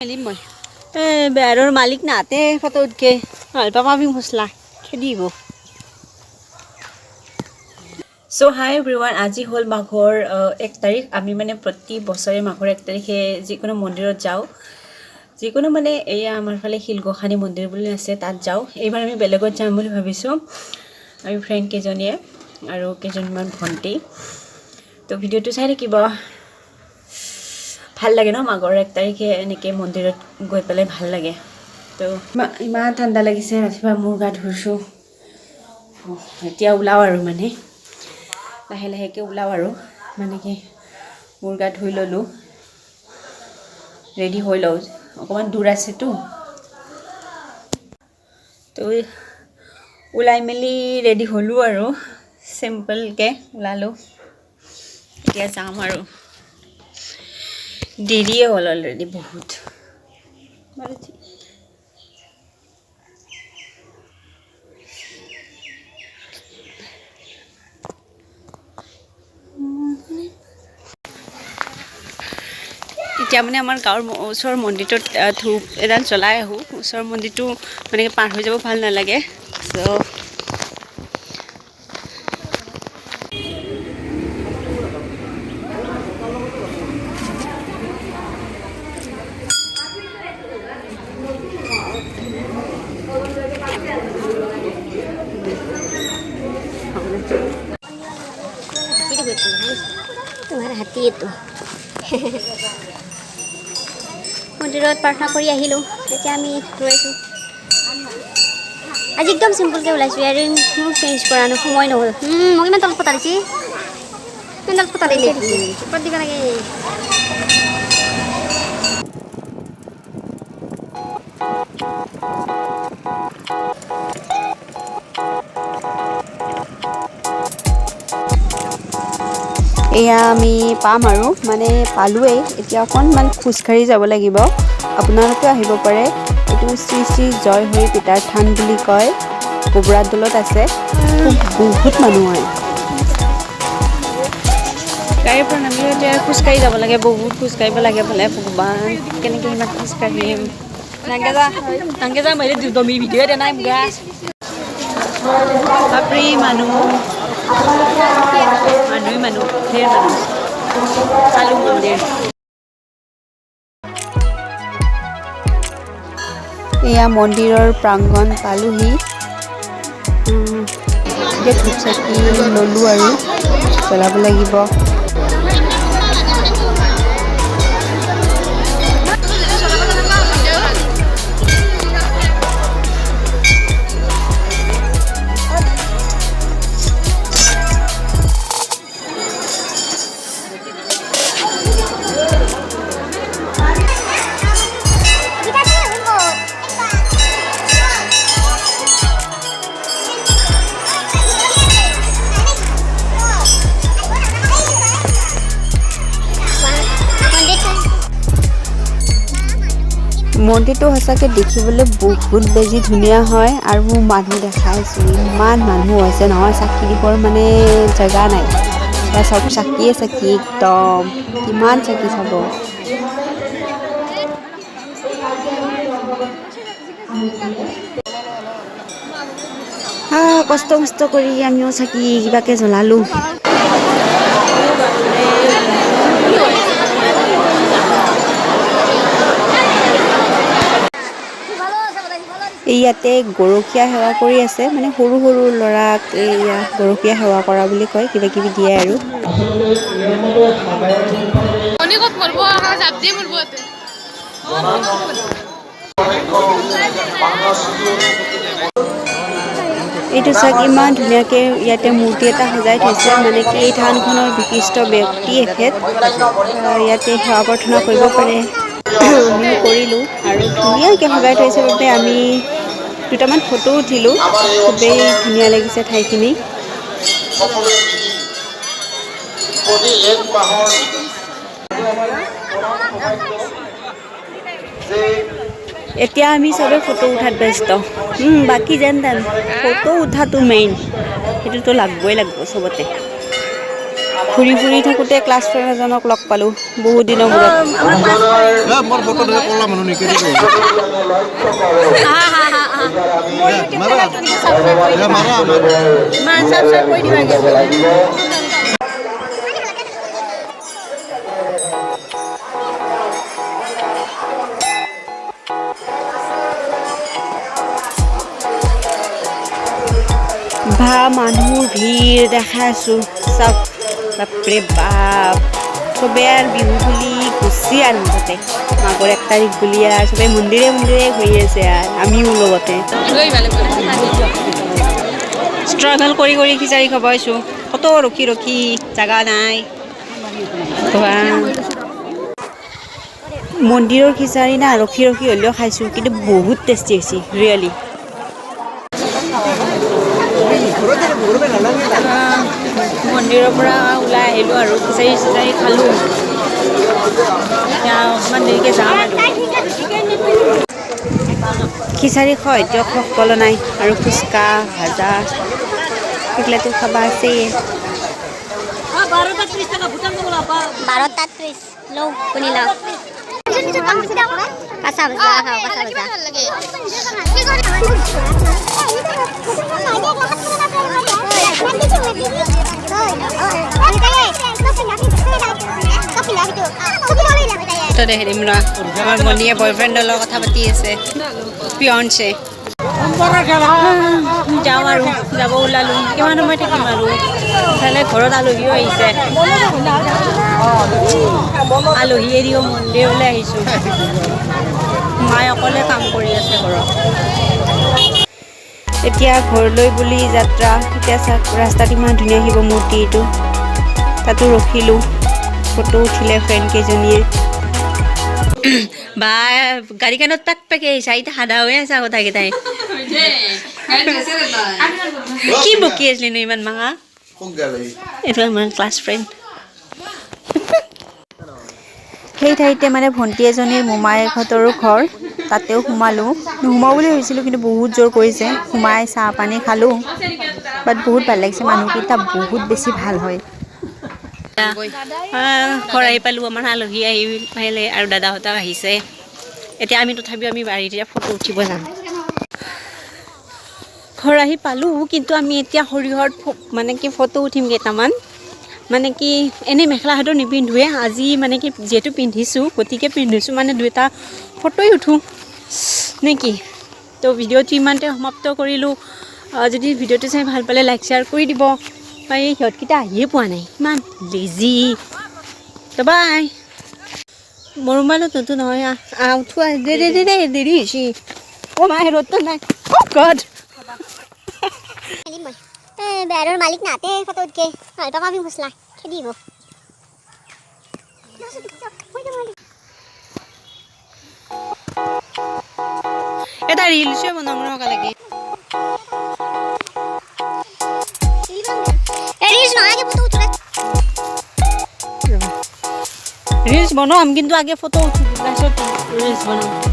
মই বেৰৰ মালিক নাতে ফটো উঠকে পাপা আমি মছলা খেদিব সো হাই এভৰিৱান আজি হল মাঘৰ 1 তাৰিখ আমি মানে প্ৰতি বছৰে মাঘৰ 1 তাৰিখে যিকোনো মন্দিৰত যাও যিকোনো মানে এয়া আমাৰ ফালে শিলগোখানী মন্দিৰ বুলি আছে তাত যাও এইবাৰ আমি বেলেগত যাম বুলি ভাবিছো আমি ফ্ৰেন্ড কেজনীয়ে আৰু কেজনমান ভন্টি তো ভিডিওটো চাই থাকিব ভাল লাগে ন মাঘৰ 1 তাৰিখে এনেকে মন্দিৰত গৈ পেলাই ভাল লাগে তো ইমান ঠাণ্ডা লাগিছে ৰাতিপুৱা মোৰ গা ধুইছো এতিয়া ওলাও আৰু মানে লাহে লাহেকে ওলাও আৰু মানে কি মোৰ গা ধুই ললো ৰেডি হৈ লও অকমান দূৰ আছে তো ওলাই মেলি ৰেডি হলো আৰু সিম্পল কে ওলালো এতিয়া যাম আৰু দেৰিয়ে হ'ল অলৰেডি বহুত এতিয়া মানে আমাৰ গাঁৱৰ ওচৰৰ মন্দিৰটোত ধূপ এডাল জ্বলাই আহোঁ ওচৰৰ মন্দিৰটো মানে পাৰ হৈ যাব ভাল নালাগে চ' तुम्हारा हाथी तो মন্দিৰত প্ৰাৰ্থনা কৰি আহিলোঁ এতিয়া আমি ৰৈছোঁ আজি একদম চিম্পলকৈ ওলাইছোঁ ইয়াৰিং মোক চেঞ্জ কৰা ন সময় নহ'ল মোক ইমান তলত পতা দিছে ইমান তলত পতা দিলে ওপৰত দিব লাগে এয়া আমি পাম আৰু মানে পালোৱেই এতিয়া অকণমান খোজকাঢ়ি যাব লাগিব আপোনালোকেও আহিব পাৰে এইটো শ্ৰী শ্ৰী জয় হৰি পিতাৰ থান বুলি কয় গোবৰা দলত আছে বহুত মানুহ হয় গাড়ীৰ পৰা নামিলে এতিয়া খোজকাঢ়ি যাব লাগে বহুত খোজকাঢ়িব লাগে বোলে ভগৱান কেনেকৈ ইমান খোজকাঢ়িম নাংগে যা मैले দমি ভিডিঅ' দিয়া নাই মুগা বাপৰি মানুহ ঢেৰ মানুহ চালো মন্দিৰ এয়া মন্দিৰৰ প্ৰাংগণ পালোহি এতিয়া ধূপ চাকি ললো আৰু জ্বলাব লাগিব মন্দিৰটো সঁচাকৈ দেখিবলৈ বহুত বেছি ধুনীয়া হয় আৰু মানুহ দেখাইছোঁ ইমান মানুহ হৈছে নহয় চাকি দিবৰ মানে জেগা নাই চব চাকিয়ে চাকি একদম কিমান চাকি চাব কষ্ট কৰি আমিও চাকি কিবাকে জ্বলালোঁ ইয়াতে গৰখীয়া সেৱা কৰি আছে মানে সৰু সৰু ল'ৰাক এয়া গৰখীয়া সেৱা কৰা বুলি কয় কিবা কিবি দিয়ে আৰু এইটো চাওক ইমান ধুনীয়াকৈ ইয়াতে মূৰ্তি এটা সজাই থৈছে মানে কি এই থানখনৰ বিশিষ্ট ব্যক্তি এখেত ইয়াতে সেৱা প্ৰাৰ্থনা কৰিব পাৰে আমিও কৰিলোঁ আৰু ধুনীয়াকৈ সজাই থৈছে বাবে আমি দুটামান ফটো উঠিলোঁ খুবেই ধুনীয়া লাগিছে ঠাইখিনি এতিয়া আমি সবে ফটো উঠাত ব্যস্ত বাকি যেন তেন ফটো উঠাটো মেইন সেইটোতো লাগবই লাগিব চবতে ঘূৰি ফুৰি থাকোঁতে ক্লাছ ফ্ৰেণ্ড এজনক লগ পালোঁ বহুত দিনৰ মূৰত। মোৰ ফটো ধৰি ক'লা মানুহ নেকি ভা মানুহৰ ভিৰ দেখা আছোঁ চব। বাপৰে বাপ, চবে আৰু বিহু বুলি গুচি আনন্দতে মাঘৰ 1 তাৰিখ বুলি আৰু চবে মন্দিৰে মন্দিৰে ঘূৰি আছে আৰু আমিও লগতে ষ্ট্ৰাগল কৰি কৰি খিচাৰি খাবাইছোঁ। কত ৰখি ৰখি জাগা নাই। মন্দিৰৰ খিচাৰি না ৰখি ৰখি হ'লেও খাইছোঁ, কিন্তু বহুত টেষ্টি হৈছে ৰিয়েলি। মন্দিৰৰ পৰা ওলাই আহিলোঁ আৰু খিচাৰি চিচাৰি খালোঁ। এতিয়া অকণমান দেৰিকৈ যাম আৰু খিচাৰি খোৱা এতিয়া সকলো নাই আৰু ফুচকা ভাজা সেইবিলাকতো খাবা আছেই। 12:30 লওঁ শুনি লওঁ কাঁচা ভাজা খাওঁ কাঁচা আমাৰ মণিয়ে বয়ফ্ৰেণ্ডৰ লগত কথা পাতি আছে, পিয়নছে। যাওঁ আৰু যাব ওলালোঁ, কিমান সময় থাকিম আৰু ইফালে ঘৰত আলহীও আহিছে। আলহী এৰিও মন্দিৰলৈ আহিছোঁ। মায়ে অকলে কাম কৰি আছে ঘৰত। এতিয়া ঘৰলৈ বুলি যাত্ৰা। এতিয়া চাওক ৰাস্তাত ইমান ধুনীয়া শিৱ মূৰ্তি এইটো, তাতো ৰখিলোঁ, ফটো উঠিলে ফ্ৰেণ্ড কেইজনীয়ে। বা গাড়ীখনত পেক পেকে আহিছা, এতিয়া সাদা হৈ আছা কথাকেইটাই। কি বকি আছিলিনো ইমান মাঙা? এইটো আমাৰ ক্লাছ ফ্ৰেণ্ড। সেই ঠাইতে মানে ভণ্টি এজনীৰ মোমায়েকহঁতৰো ঘৰ, তাতেও সোমালোঁ। নোসোমাওঁ বুলি ভাবিছিলোঁ, কিন্তু বহুত জোৰ কৰিছে। সোমাই চাহ পানী খালোঁ, বাট বহুত ভাল লাগিছে। মানুহকেইটা বহুত বেছি ভাল হয়। ঘৰ আহি পালোঁ, আমাৰ আলহী আহি পালে আৰু দাদাহঁতক আহিছে। এতিয়া তথাপিও আমি বাৰীত এতিয়া ফটো উঠিব যাম। ঘৰ আহি পালোঁ, কিন্তু আমি এতিয়া সৰিয়হত মানে কি ফটো উঠিম কেইটামান। মানে কি এনেই মেখেলা চাদৰ নিপিন্ধোৱে, আজি মানে কি যিহেতু পিন্ধিছোঁ গতিকে পিন্ধিছোঁ মানে 2টা ফটোই উঠোঁ নে কি। তো ভিডিঅ'টো ইমানতে সমাপ্ত কৰিলোঁ। যদি ভিডিঅ'টো চাই ভাল পালে লাইক শ্বেয়াৰ কৰি দিব। এই সিহঁতকেইটা আহিয়ে পোৱা নাই, ইমান লেজি। তো বাই। মোৰ মোবাইলত নতুন নহয়, উঠোৱা দেৰি হৈছে। অ' মাই ৰ'দটো নাই। অ' গড বেৰৰ মালিক নাতে ফটো উঠকে টকা আমি ঘুচলা খেদিব। এটা ৰিলছে বনাম ৰ'বা লাগে। ৰিলছ বনাম, কিন্তু আগে ফটো উঠিম, তাৰপিছত ৰিলছ বনাম।